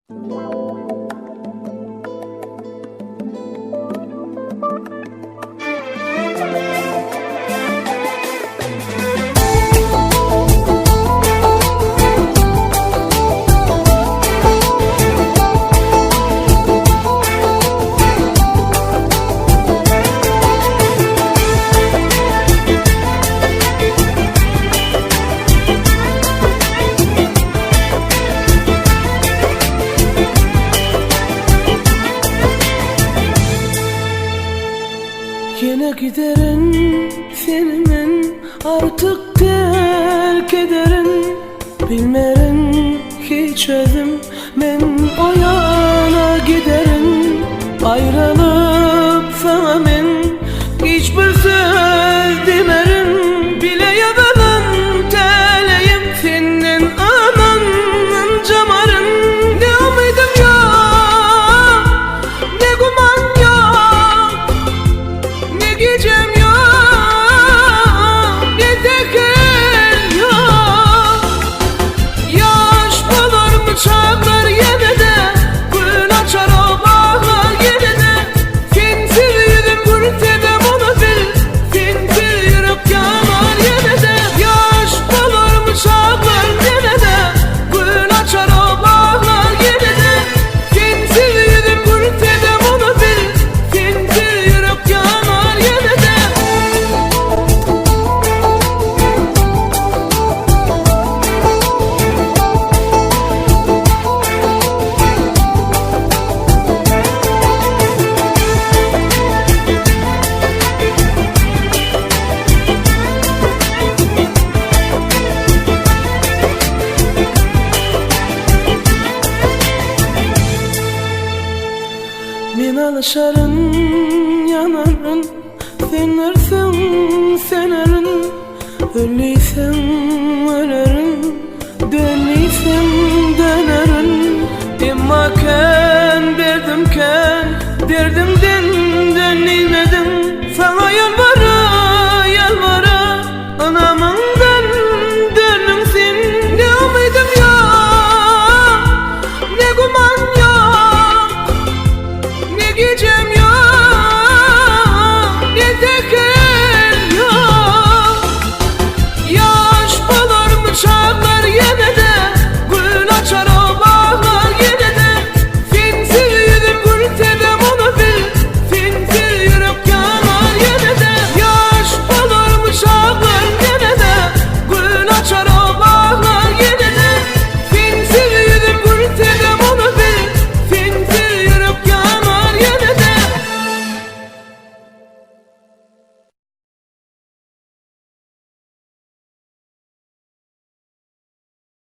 Yine giderin senin artık terk ederin. Bilmerin hiç özüm men o yana giderin. Ayrılıp sana men hiçbir söz demerin. Bile yadadan teleyim senin ananın camarın. Ne umidim yok, ne guman yok, ne gecem yok, ne teker yok. Yaş bulur bıçaklar yine de, gün açar o bağlar yine de. Sensiz yüzüm gürtedem onu bil, sensiz yürüp yanar yine de. Yaş bulur bıçaklar yine de, gün açar o bağlar yine de. Sensiz yüzüm gürtedem onu bil, sensiz yürüp yanar yine de. Men alışarın, yanarın, sen ölsen, sen ölün, öyleysen ölerin.